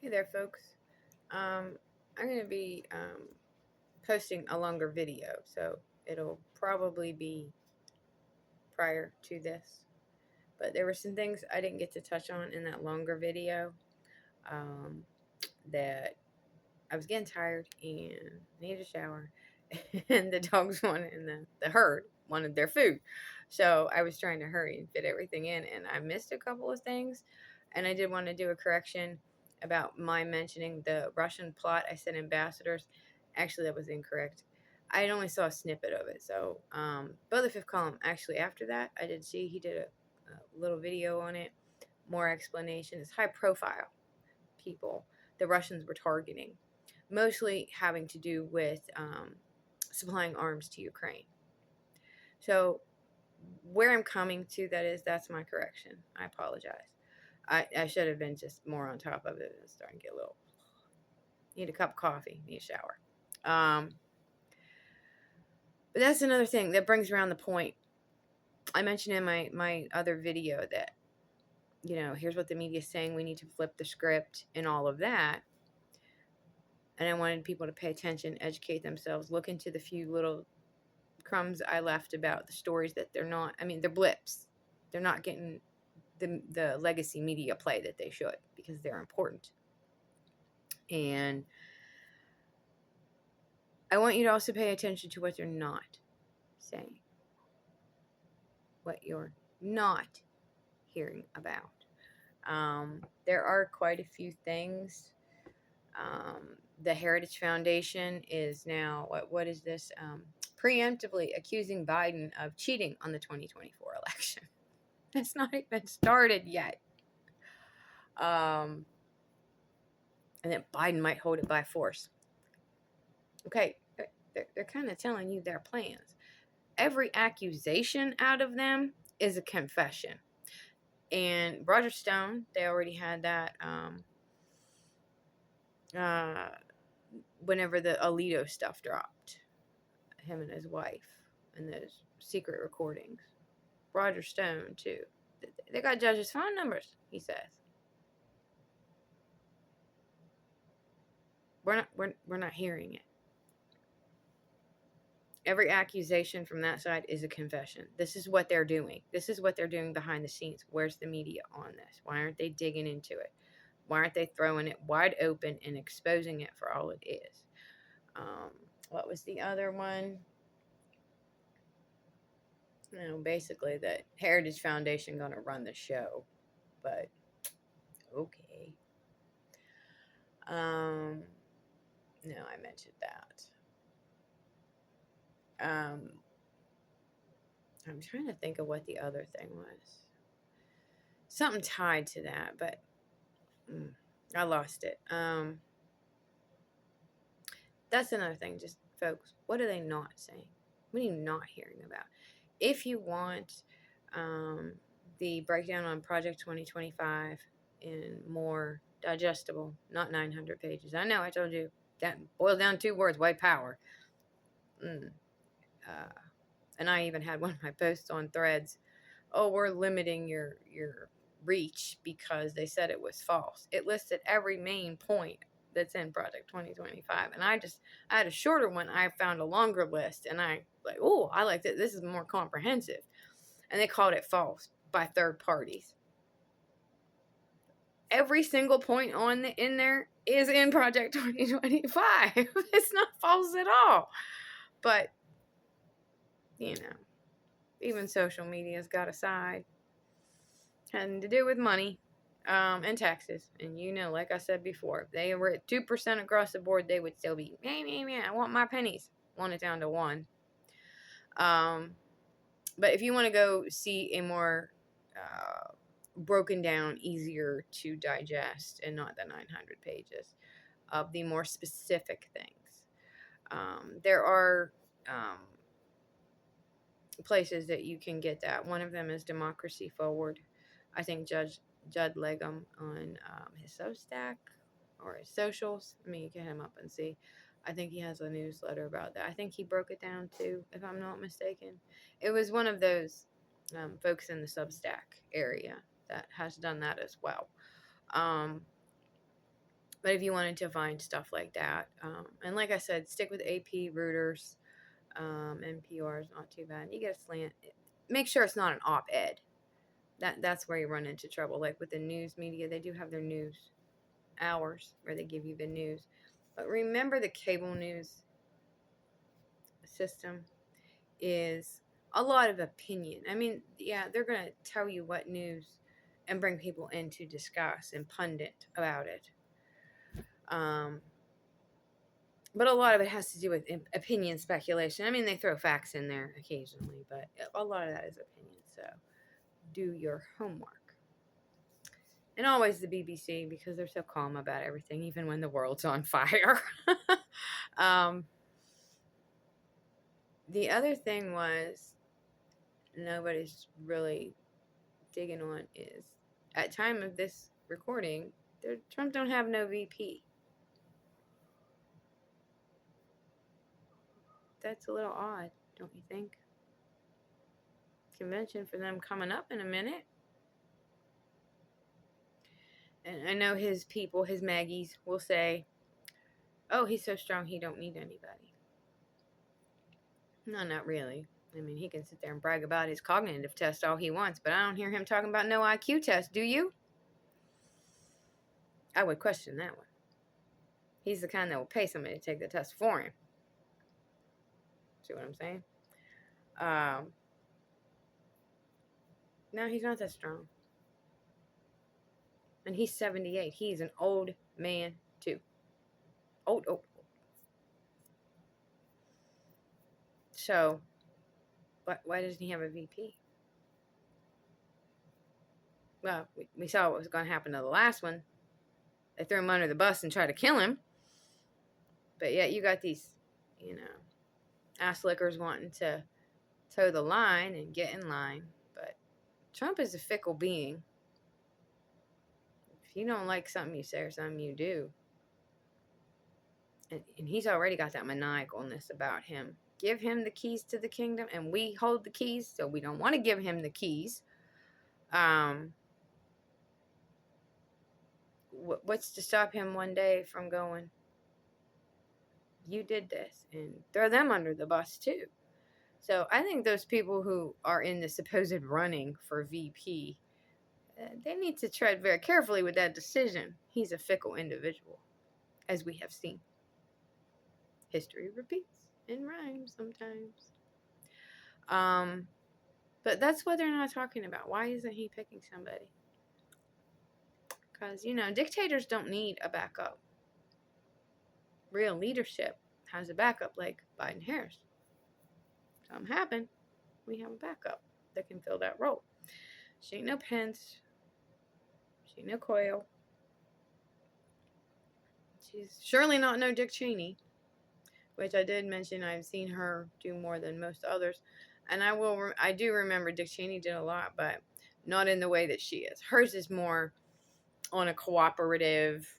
Hey there, folks. I'm going to be posting a longer video, so it'll probably be prior to this. But there were some things I didn't get to touch on in that longer video um, that I was getting tired and needed a shower, and the dogs wanted, and the herd wanted their food. So I was trying to hurry and fit everything in, and I missed a couple of things. And I did want to do a correction about my mentioning the Russian plot. I said ambassadors. Actually, that was incorrect. I only saw a snippet of it. So, Beau the Fifth Column, actually, after that, I did see he did a little video on it, more explanation. It's high profile people the Russians were targeting, mostly having to do with supplying arms to Ukraine. So, where I'm coming to, that's my correction. I apologize. I should have been just more on top of it. It's starting to get a little. Need a cup of coffee. Need a shower. But that's another thing that brings around the point. I mentioned in my other video that, here's what the media is saying. We need to flip the script and all of that. And I wanted people to pay attention, educate themselves, look into the few little crumbs I left about the stories that they're not. I mean, they're blips. They're not getting the legacy media play that they should, because they're important. And I want you to also pay attention to what they're not saying, what you're not hearing about. There are quite a few things. The Heritage Foundation is now, what is this? Preemptively accusing Biden of cheating on the 2024 election. It's not even started yet. And that Biden might hold it by force. Okay, they're kind of telling you their plans. Every accusation out of them is a confession. And Roger Stone, they already had that whenever the Alito stuff dropped, him and his wife, and those secret recordings. Roger Stone, too. They got judges' phone numbers, he says. We're not hearing it. Every accusation from that side is a confession. This is what they're doing. This is what they're doing behind the scenes. Where's the media on this? Why aren't they digging into it? Why aren't they throwing it wide open and exposing it for all it is? What was the other one? Basically that Heritage Foundation going to run the show. But, okay. No, I mentioned that. I'm trying to think of what the other thing was. Something tied to that, but I lost it. That's another thing. Just, folks, what are they not saying? What are you not hearing about? If you want the breakdown on Project 2025 in more digestible, not 900 pages. I know I told you that boils down to 2 words: white power. And I even had one of my posts on Threads. Oh, we're limiting your reach because they said it was false. It listed every main point that's in Project 2025. And I had a shorter one. I found a longer list, and I like that. This is more comprehensive. And they called it false by third parties. Every single point in there is in Project 2025. It's not false at all. But, even social media's got a side having to do with money and taxes. And like I said before, if they were at 2% across the board, they would still be, I want my pennies. Want it down to 1. But if you want to go see a more broken down, easier to digest, and not the 900 pages of the more specific things, there are places that you can get that. One of them is Democracy Forward. I think Judd Legum on his Substack or his socials. I mean, you can hit him up and see. I think he has a newsletter about that. I think he broke it down too, if I'm not mistaken. It was one of those folks in the Substack area that has done that as well. But But if you wanted to find stuff like that, and like I said, stick with AP, Reuters, NPR is not too bad. You get a slant. Make sure it's not an op-ed. That's where you run into trouble. Like with the news media, they do have their news hours where they give you the news. But remember, the cable news system is a lot of opinion. I mean, yeah, they're going to tell you what news and bring people in to discuss and pundit about it. But a lot of it has to do with opinion speculation. I mean, they throw facts in there occasionally, but a lot of that is opinion. So do your homework. And always the BBC, because they're so calm about everything, even when the world's on fire. The other thing was nobody's really digging on is, at time of this recording, Trump don't have no VP. That's a little odd, don't you think? Convention for them coming up in a minute. And I know his people, his Maggies, will say, oh, he's so strong he don't need anybody. No, not really. I mean, he can sit there and brag about his cognitive test all he wants, but I don't hear him talking about no IQ test, do you? I would question that one. He's the kind that will pay somebody to take the test for him. See what I'm saying? No, he's not that strong. And he's 78. He's an old man, too. Old. So, why doesn't he have a VP? Well, we saw what was going to happen to the last one. They threw him under the bus and tried to kill him. But yet you got these, ass lickers wanting to toe the line and get in line. But Trump is a fickle being. If you don't like something you say or something you do. And he's already got that maniacalness about him. Give him the keys to the kingdom, and we hold the keys, so we don't want to give him the keys. What's to stop him one day from going, you did this, and throw them under the bus too? So I think those people who are in the supposed running for VP, they need to tread very carefully with that decision. He's a fickle individual, as we have seen. History repeats and rhymes sometimes. But that's what they're not talking about. Why isn't he picking somebody? Because, dictators don't need a backup. Real leadership has a backup, like Biden-Harris. Something happened, we have a backup that can fill that role. She ain't no Pence. She ain't no Coyle. She's surely not no Dick Cheney, which I did mention I've seen her do more than most others. And I do remember Dick Cheney did a lot, but not in the way that she is. Hers is more on a cooperative,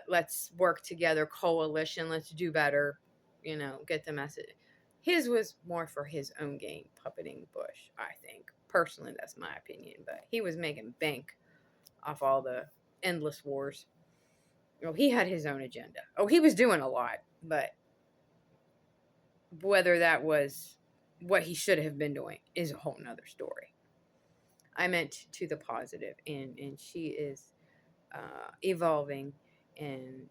let's work together, coalition, let's do better, get the message. His was more for his own game, puppeting Bush, I think. Personally, that's my opinion. But he was making bank off all the endless wars. He had his own agenda. He was doing a lot, but whether that was what he should have been doing is a whole nother story. I meant to the positive, and she is evolving and,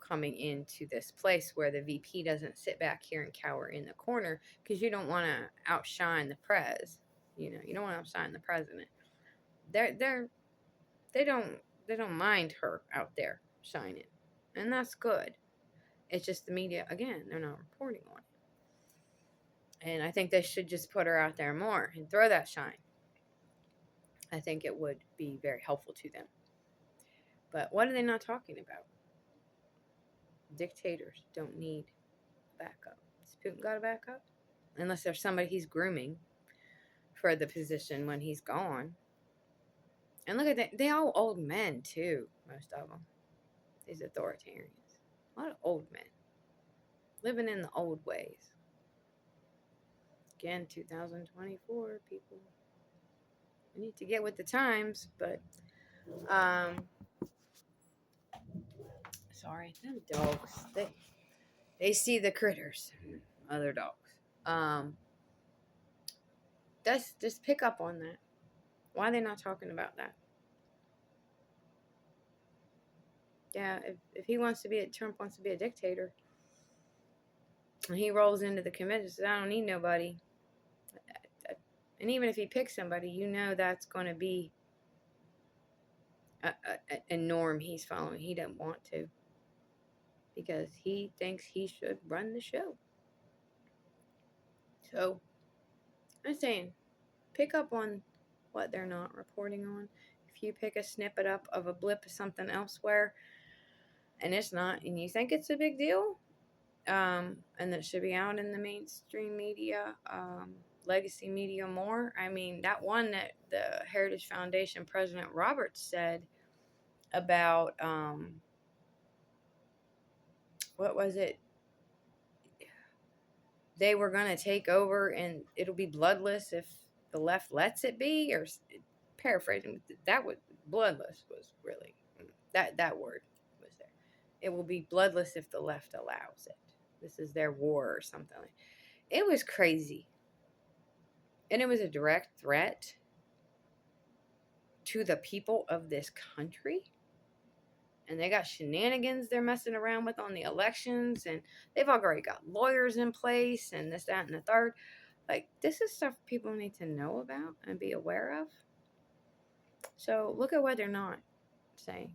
coming into this place where the VP doesn't sit back here and cower in the corner, because you don't want to outshine the prez. You don't want to outshine the president. They don't mind her out there shining, and that's good. It's just the media, again, they're not reporting on it. And I think they should just put her out there more and throw that shine. I think it would be very helpful to them. But what are they not talking about? Dictators don't need backup. Has Putin got a backup? Unless there's somebody he's grooming for the position when he's gone. And look at that. They all old men, too, most of them. These authoritarians. A lot of old men. Living in the old ways. Again, 2024, people. We need to get with the times, but... sorry. sorry. Them dogs. They see the critters. Other dogs. Just pick up on that. Why are they not talking about that? Yeah, if he wants to be Trump wants to be a dictator, and he rolls into the committee and says, I don't need nobody. And even if he picks somebody, you know that's going to be a norm he's following. He doesn't want to because he thinks he should run the show. So I'm saying, pick up on what they're not reporting on. If you pick a snippet up of a blip of something elsewhere, and it's not, and you think it's a big deal, and that should be out in the mainstream media, legacy media more. I mean, that one that the Heritage Foundation President Roberts said about, what was it? They were going to take over and it'll be bloodless if the left lets it be, or paraphrasing, that was bloodless was really, that word was there. It will be bloodless if the left allows it. This is their war or something. It was crazy. And it was a direct threat to the people of this country. And they got shenanigans they're messing around with on the elections. And they've already got lawyers in place and this, that, and the third. Like, this is stuff people need to know about and be aware of. So look at what they're not saying.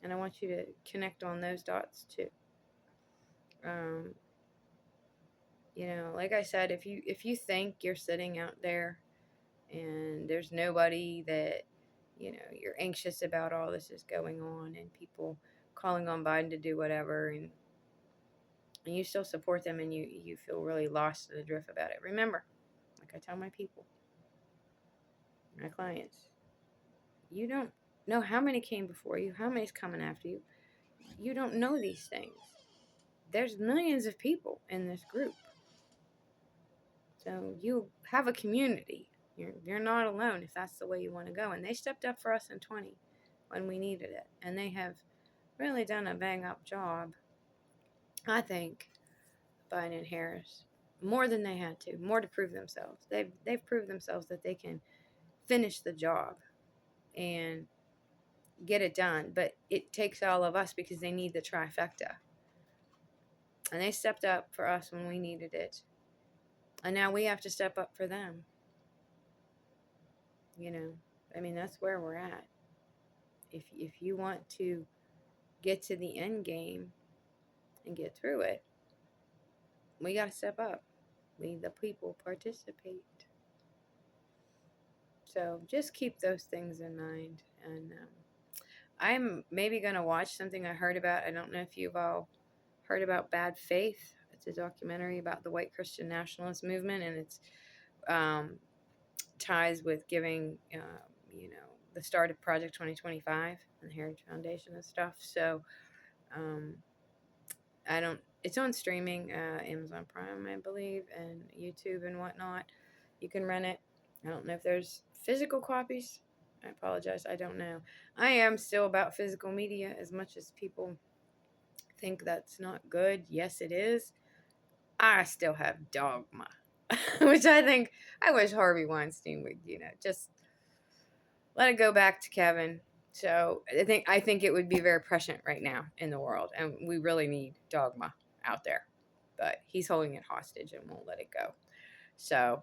And I want you to connect on those dots too. You know, like I said, if you think you're sitting out there and there's nobody that, you know, you're anxious about all this is going on and people calling on Biden to do whatever, and you still support them and you feel really lost in the drift about it. Remember, like I tell my people, my clients, you don't know how many came before you, how many's coming after you. You don't know these things. There's millions of people in this group. So you have a community. You're not alone if that's the way you want to go. And they stepped up for us in 20 when we needed it. And they have really done a bang-up job, I think, Biden and Harris. More than they had to. More to prove themselves. They've proved themselves that they can finish the job and get it done. But it takes all of us because they need the trifecta. And they stepped up for us when we needed it. And now we have to step up for them. You know, I mean, that's where we're at. If you want to get to the end game and get through it, we got to step up. We, the people, participate. So just keep those things in mind. And I'm maybe going to watch something I heard about. I don't know if you've all heard about Bad Faith. It's a documentary about the white Christian nationalist movement, and it's ties with giving, you know, the start of Project 2025 and the Heritage Foundation and stuff. So it's on streaming, Amazon Prime, I believe, and YouTube and whatnot. You can rent it. I don't know if there's physical copies. I apologize. I don't know. I am still about physical media as much as people think that's not good. Yes, it is. I still have Dogma, which I wish Harvey Weinstein would, you know, just let it go back to Kevin. So I think it would be very prescient right now in the world, and we really need Dogma out there, but he's holding it hostage and won't let it go. So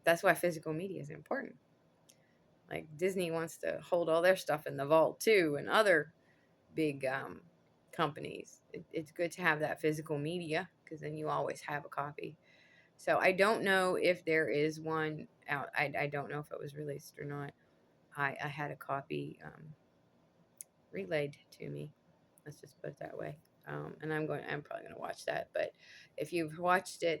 that's why physical media is important. Like Disney wants to hold all their stuff in the vault too, and other big companies. It's good to have that physical media because then you always have a copy. So I don't know if there is one out. I don't know if it was released or not. I had a copy relayed to me. Let's just put it that way. And I'm probably going to watch that. But if you've watched it,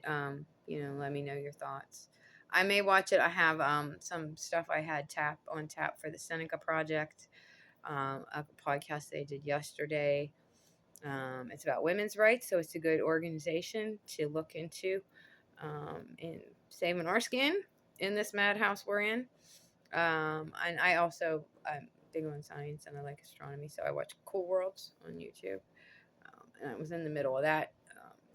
you know, let me know your thoughts. I may watch it. I have some stuff I had on tap for the Seneca Project, a podcast they did yesterday. It's about women's rights, so it's a good organization to look into in saving our skin in this madhouse we're in. And I also big on science and I like astronomy, so I watch Cool Worlds on YouTube. And I was in the middle of that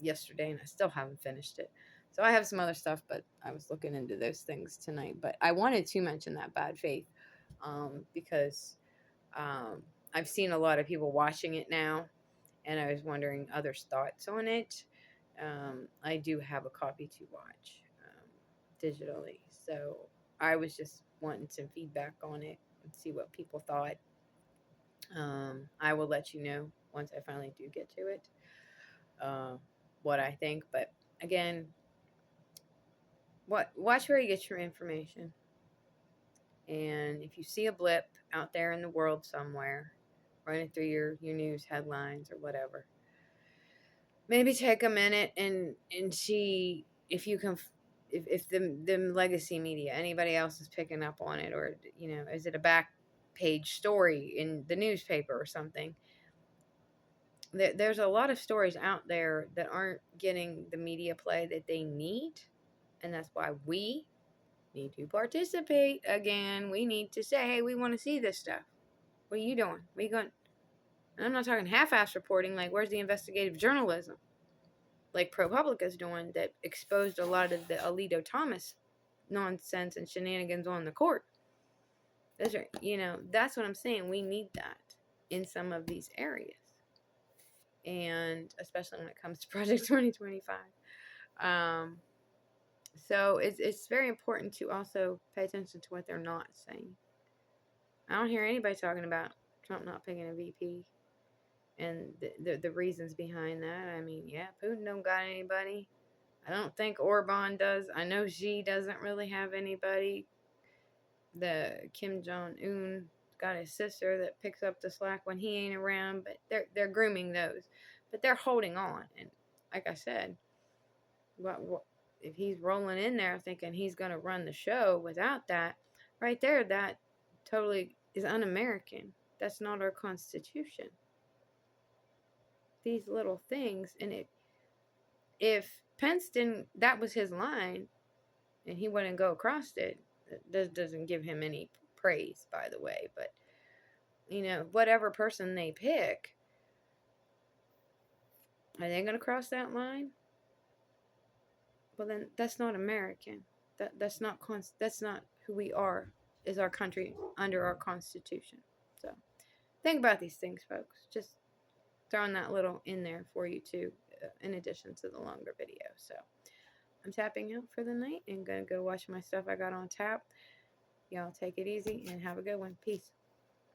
yesterday, and I still haven't finished it. So I have some other stuff, but I was looking into those things tonight. But I wanted to mention that Bad Faith because I've seen a lot of people watching it now, and I was wondering others' thoughts on it. I do have a copy to watch digitally, so I was just wanting some feedback on it and see what people thought. I will let you know once I finally do get to it what I think. But again, watch where you get your information. And if you see a blip out there in the world somewhere, running through your news headlines or whatever, maybe take a minute and see if you can, if the legacy media, anybody else is picking up on it, or is it a back page story in the newspaper or something. There's a lot of stories out there that aren't getting the media play that they need, and that's why we need to participate again. We need to say, hey, we want to see this stuff. What are you doing? What are you going? And I'm not talking half-ass reporting. Like, where's the investigative journalism? Like ProPublica's doing, that exposed a lot of the Alito Thomas nonsense and shenanigans on the court. Those are, that's what I'm saying. We need that in some of these areas. And especially when it comes to Project 2025. So it's very important to also pay attention to what they're not saying. I don't hear anybody talking about Trump not picking a VP and the reasons behind that. I mean, yeah, Putin don't got anybody. I don't think Orban does. I know Xi doesn't really have anybody. The Kim Jong-un got his sister that picks up the slack when he ain't around, but they're grooming those. But they're holding on. And like I said, what if he's rolling in there thinking he's going to run the show without that, right there, that totally is un-American. That's not our Constitution. These little things, and if Pence didn't, that was his line, and he wouldn't go across it, that doesn't give him any praise, by the way, but, whatever person they pick, are they going to cross that line? Well, then that's not American. That's not who we are, is our country under our Constitution. So think about these things, folks. Just throwing that little in there for you too, in addition to the longer video. So I'm tapping out for the night and gonna go watch my stuff I got on tap. Y'all take it easy and have a good one. Peace.